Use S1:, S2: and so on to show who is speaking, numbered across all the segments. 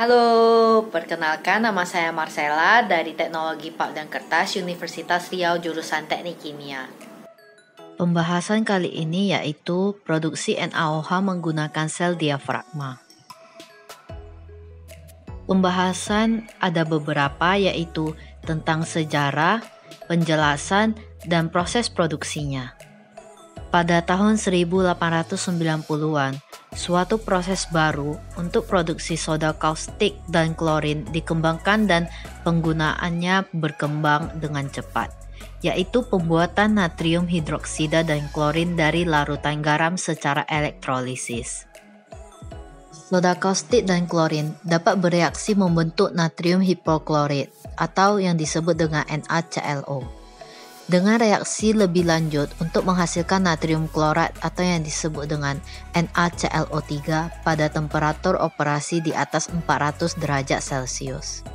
S1: Halo, perkenalkan nama saya Marcella dari Teknologi Pulp dan Kertas Universitas Riau jurusan Teknik Kimia. Pembahasan kali ini yaitu produksi NaOH menggunakan sel diafragma. Pembahasan ada beberapa yaitu tentang sejarah, penjelasan, dan proses produksinya. Pada tahun 1890-an, suatu proses baru untuk produksi soda kaustik dan klorin dikembangkan dan penggunaannya berkembang dengan cepat, yaitu pembuatan natrium hidroksida dan klorin dari larutan garam secara elektrolisis. Soda kaustik dan klorin dapat bereaksi membentuk natrium hipoklorit atau yang disebut dengan NaClO. Dengan reaksi lebih lanjut untuk menghasilkan natrium klorat atau yang disebut dengan NaClO3 pada temperatur operasi di atas 400 derajat Celcius.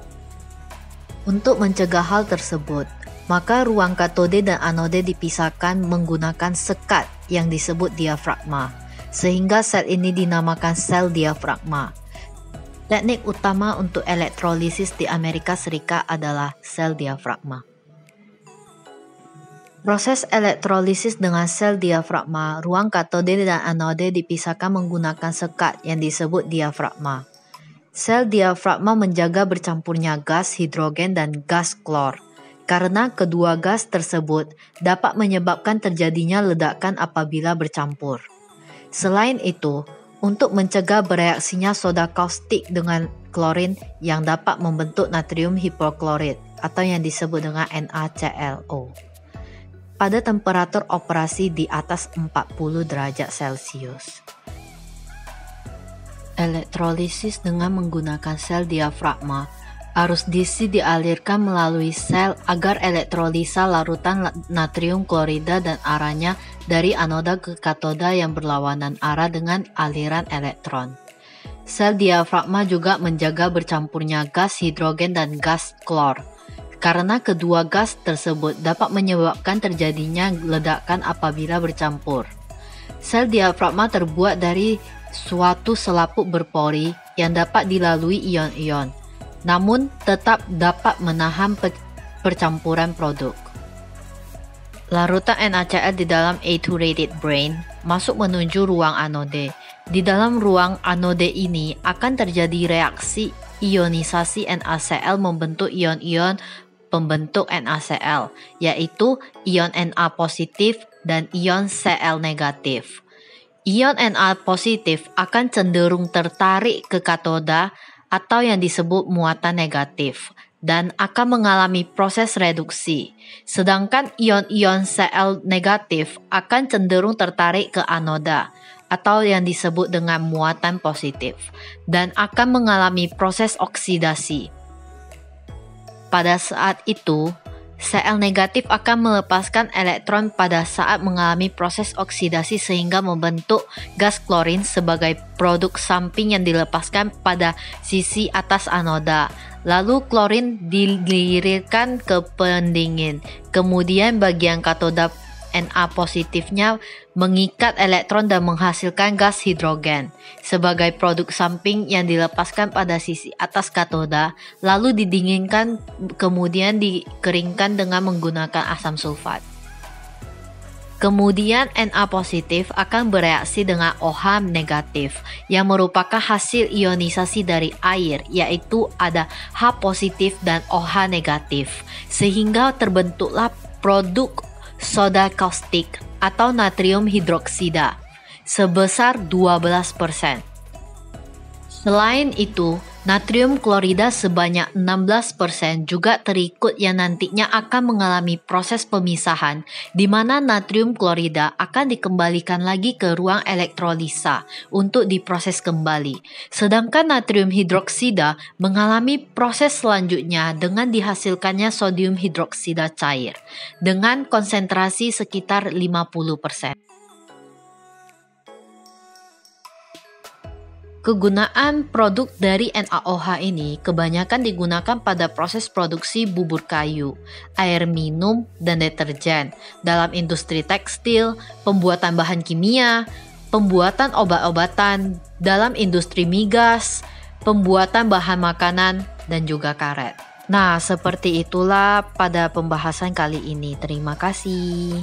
S1: Untuk mencegah hal tersebut, maka ruang katode dan anode dipisahkan menggunakan sekat yang disebut diafragma, sehingga sel ini dinamakan sel diafragma. Teknik utama untuk elektrolisis di Amerika Serikat adalah sel diafragma. Proses elektrolisis dengan sel diafragma, ruang katode dan anode dipisahkan menggunakan sekat yang disebut diafragma. Sel diafragma menjaga bercampurnya gas hidrogen dan gas klor, karena kedua gas tersebut dapat menyebabkan terjadinya ledakan apabila bercampur. Selain itu, untuk mencegah bereaksinya soda kaustik dengan klorin yang dapat membentuk natrium hipoklorit atau yang disebut dengan NaClO. Pada temperatur operasi di atas 40 derajat Celcius. Elektrolisis dengan menggunakan sel diafragma, arus DC dialirkan melalui sel agar elektrolisa larutan natrium klorida dan arahnya dari anoda ke katoda yang berlawanan arah dengan aliran elektron. Sel diafragma juga menjaga bercampurnya gas hidrogen dan gas klor, karena kedua gas tersebut dapat menyebabkan terjadinya ledakan apabila bercampur. Sel diafragma terbuat dari suatu selaput berpori yang dapat dilalui ion-ion, namun tetap dapat menahan percampuran produk. Larutan NaCl di dalam A2-rated brain masuk menuju ruang anode. Di dalam ruang anode ini akan terjadi reaksi ionisasi NaCl membentuk ion-ion pembentuk NaCl, yaitu ion Na positif dan ion Cl negatif. Ion Na positif akan cenderung tertarik ke katoda atau yang disebut muatan negatif dan akan mengalami proses reduksi, sedangkan ion-ion Cl negatif akan cenderung tertarik ke anoda atau yang disebut dengan muatan positif dan akan mengalami proses oksidasi. Pada saat itu, Cl negatif akan melepaskan elektron pada saat mengalami proses oksidasi sehingga membentuk gas klorin sebagai produk samping yang dilepaskan pada sisi atas anoda. Lalu klorin dilirikkan ke pendingin. Kemudian bagian katoda Na positifnya mengikat elektron dan menghasilkan gas hidrogen sebagai produk samping yang dilepaskan pada sisi atas katoda, lalu didinginkan kemudian dikeringkan dengan menggunakan asam sulfat. Kemudian Na positif akan bereaksi dengan OH negatif yang merupakan hasil ionisasi dari air, yaitu ada H positif dan OH negatif, sehingga terbentuklah produk soda kaustik atau natrium hidroksida sebesar 12%. Selain itu, natrium klorida sebanyak 16% juga terikut yang nantinya akan mengalami proses pemisahan di mana natrium klorida akan dikembalikan lagi ke ruang elektrolisa untuk diproses kembali. Sedangkan natrium hidroksida mengalami proses selanjutnya dengan dihasilkannya sodium hidroksida cair dengan konsentrasi sekitar 50%. Kegunaan produk dari NaOH ini kebanyakan digunakan pada proses produksi bubur kayu, air minum, dan deterjen, dalam industri tekstil, pembuatan bahan kimia, pembuatan obat-obatan, dalam industri migas, pembuatan bahan makanan, dan juga karet. Nah, seperti itulah pada pembahasan kali ini. Terima kasih.